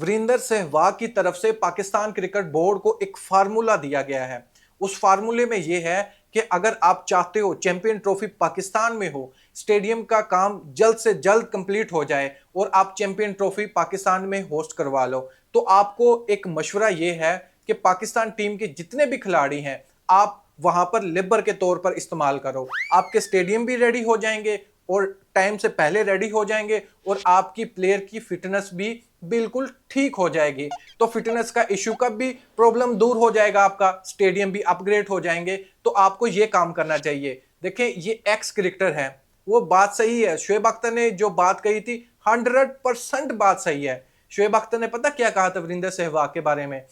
वीरेंद्र सहवाग की तरफ से पाकिस्तान क्रिकेट बोर्ड को एक फार्मूला दिया गया है। उस फार्मूले में यह है कि अगर आप चाहते हो चैंपियन ट्रॉफी पाकिस्तान में हो, स्टेडियम का काम जल्द से जल्द कंप्लीट हो जाए और आप चैंपियन ट्रॉफी पाकिस्तान में होस्ट करवा लो, तो आपको एक मशवरा यह है कि पाकिस्तान टीम के जितने भी खिलाड़ी हैं, आप वहां पर लेबर के तौर पर इस्तेमाल करो। आपके स्टेडियम भी रेडी हो जाएंगे और टाइम से पहले रेडी हो जाएंगे और आपकी प्लेयर की फिटनेस भी बिल्कुल ठीक हो जाएगी। तो फिटनेस का इश्यू का भी प्रॉब्लम दूर हो जाएगा, आपका स्टेडियम भी अपग्रेड हो जाएंगे। तो आपको ये काम करना चाहिए। देखें, ये एक्स क्रिकेटर है, वो बात सही है। शोएब अख्तर ने जो बात कही थी 100% बात सही है। शोएब अख्तर ने पता क्या कहा था वीरेंद्र सहवाग के बारे में,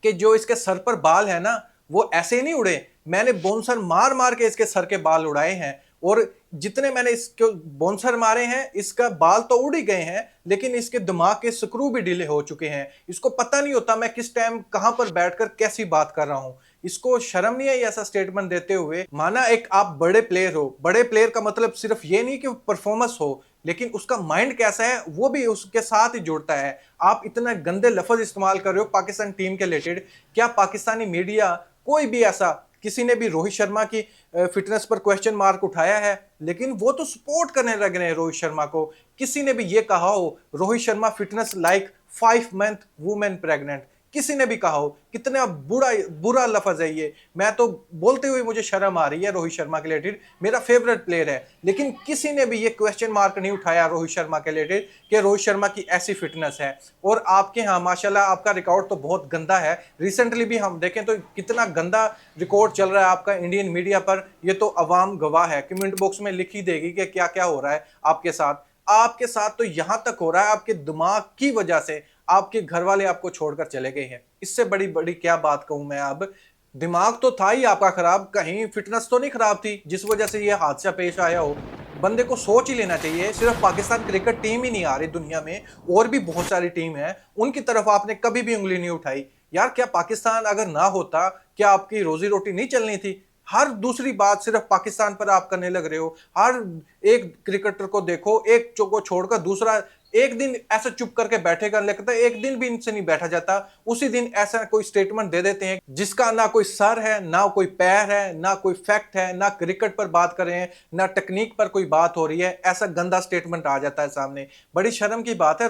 कि जो इसके सर पर बाल है ना, वो ऐसे नहीं उड़े, मैंने बोनसर मार मार के इसके सर के बाल उड़ाए हैं। और जितने मैंने इसके बोनसर मारे हैं, इसका बाल तो उड़ ही गए हैं, लेकिन इसके दिमाग के स्क्रू भी ढीले हो चुके हैं। इसको पता नहीं होता मैं किस टाइम कहां पर बैठकर कैसी बात कर रहा हूं। इसको शर्म नहीं है ऐसा स्टेटमेंट देते हुए। माना एक आप बड़े प्लेयर हो, बड़े प्लेयर का मतलब सिर्फ ये नहीं कि परफॉर्मेंस हो, लेकिन उसका माइंड कैसा है वो भी उसके साथ ही जुड़ता है। आप इतना गंदे लफ्ज इस्तेमाल कर रहे हो पाकिस्तान टीम के रिलेटेड। क्या पाकिस्तानी मीडिया कोई भी ऐसा, किसी ने भी रोहित शर्मा की फिटनेस पर क्वेश्चन मार्क उठाया है? लेकिन वो तो सपोर्ट करने लग रहे हैं रोहित शर्मा को। किसी ने भी ये कहा हो Rohit Sharma fitness like 5 month women pregnant? किसी ने भी कहा हो? कितना बुरा लफ्ज है ये। मैं तो बोलते हुए मुझे शर्म आ रही है रोहित शर्मा के रिलेटेड, मेरा फेवरेट प्लेयर है, लेकिन किसी ने भी ये क्वेश्चन मार्क नहीं उठाया रोहित शर्मा के रिलेटेड कि रोहित शर्मा की ऐसी फिटनेस है। और आपके यहाँ माशाल्लाह आपका रिकॉर्ड तो बहुत गंदा है। रिसेंटली भी हम देखें तो कितना गंदा रिकॉर्ड चल रहा है आपका इंडियन मीडिया पर। ये तो अवाम गवाह है, कमेंट बॉक्स में लिख ही देगी कि क्या क्या हो रहा है आपके साथ। आपके साथ तो यहां तक हो रहा है आपके दिमाग की वजह से आपके घर वाले आपको छोड़कर चले गए हैं। इससे बड़ी बड़ी क्या बात कहूं मैं अब। दिमाग तो था ही आपका खराब, कहीं फिटनेस तो नहीं खराब थी जिस वजह से ये हादसा पेश आया हो। बंदे को सोच ही लेना चाहिए। सिर्फ पाकिस्तान क्रिकेट टीम ही नहीं आ रही, दुनिया में और भी बहुत सारी टीम है, उनकी तरफ आपने कभी भी उंगली नहीं उठाई। यार, क्या पाकिस्तान अगर ना होता, क्या आपकी रोजी रोटी नहीं चलनी थी? हर दूसरी बात सिर्फ पाकिस्तान पर आप करने लग रहे हो। हर एक क्रिकेटर को देखो, एक को छोड़कर दूसरा एक दिन ऐसा चुप करके बैठेगा, लगता है एक दिन भी इनसे नहीं बैठा जाता। उसी दिन ऐसा कोई स्टेटमेंट दे देते हैं जिसका ना कोई सर है, ना कोई पैर है, ना कोई फैक्ट है, ना क्रिकेट पर बात कर रहे हैं, ना टेक्निक पर कोई बात हो रही है। ऐसा गंदा स्टेटमेंट आ जाता है सामने। बड़ी शर्म की बात है।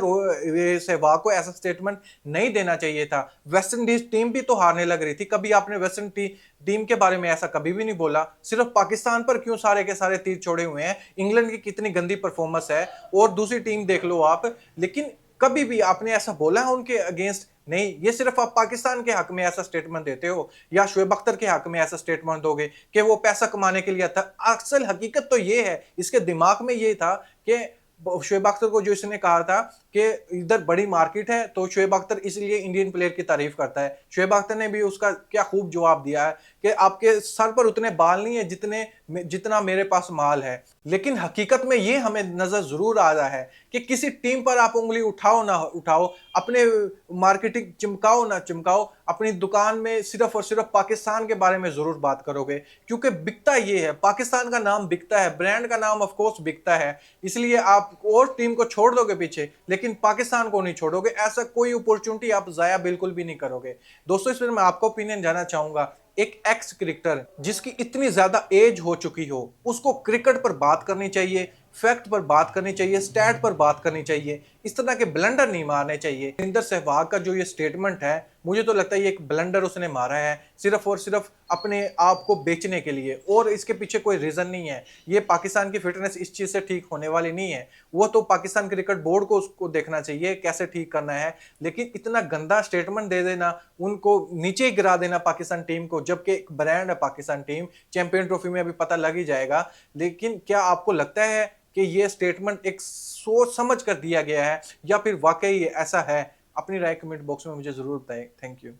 सहवाग को ऐसा स्टेटमेंट नहीं देना चाहिए था। वेस्ट इंडीज टीम भी तो हारने लग रही थी, कभी आपने वेस्ट इंडीज टीम के बारे में ऐसा कभी भी नहीं बोला। सिर्फ पाकिस्तान पर क्यों सारे के सारे तीर छोड़े हुए हैं? इंग्लैंड की कितनी गंदी परफॉर्मेंस है और दूसरी टीम देख लो आप, लेकिन कभी भी आपने ऐसा बोला है उनके अगेंस्ट? नहीं। ये सिर्फ आप पाकिस्तान के हक में ऐसा स्टेटमेंट देते हो या शोएब अख्तर के हक में ऐसा स्टेटमेंट दोगे कि वो पैसा कमाने के लिए था। असल हकीकत तो ये है, इसके दिमाग में ये था कि शोएब अख्तर को जो इसने कहा था कि इधर बड़ी मार्केट है, तो शोएब अख्तर इसलिए इंडियन प्लेयर की तारीफ करता है। शोएब अख्तर ने भी उसका क्या खूब जवाब दिया है कि आपके सर पर उतने बाल नहीं है जितना मेरे पास माल है। लेकिन हकीकत में ये हमें नजर जरूर आ रहा है कि किसी टीम पर आप उंगली उठाओ ना उठाओ, अपने मार्केटिंग चमकाओ ना चमकाओ, अपनी दुकान में सिर्फ और सिर्फ पाकिस्तान के बारे में जरूर बात करोगे, क्योंकि बिकता ये है, पाकिस्तान का नाम बिकता है, ब्रांड का नाम ऑफ कोर्स बिकता है। इसलिए आप और टीम को छोड़ दोगे पीछे, लेकिन पाकिस्तान को नहीं छोड़ोगे। ऐसा कोई अपॉर्चुनिटी आप जाया बिल्कुल भी नहीं करोगे। दोस्तों, इसमें मैं आपका ओपिनियन जानना चाहूंगा। एक एक्स क्रिकेटर जिसकी इतनी ज्यादा एज हो चुकी हो, उसको क्रिकेट पर बात करनी चाहिए, फैक्ट पर बात करनी चाहिए, स्टैट पर बात करनी चाहिए। इस तरह के ब्लंडर नहीं मारने चाहिए। वीरेंद्र सहवाग का जो ये स्टेटमेंट है, मुझे तो लगता है ये एक ब्लंडर उसने मारा है सिर्फ और सिर्फ अपने आप को बेचने के लिए, और इसके पीछे कोई रीजन नहीं है। ये पाकिस्तान की फिटनेस इस चीज से ठीक होने वाली नहीं है। वो तो पाकिस्तान क्रिकेट बोर्ड को उसको देखना चाहिए कैसे ठीक करना है। लेकिन इतना गंदा स्टेटमेंट दे देना, उनको नीचे गिरा देना पाकिस्तान टीम को, जबकि एक ब्रांड है पाकिस्तान टीम, चैंपियन ट्रॉफी में अभी पता लग ही जाएगा। लेकिन क्या आपको लगता है कि ये स्टेटमेंट एक सोच समझ कर दिया गया है, या फिर वाकई ऐसा है? अपनी राय कमेंट बॉक्स में मुझे जरूर बताएं। Thank you.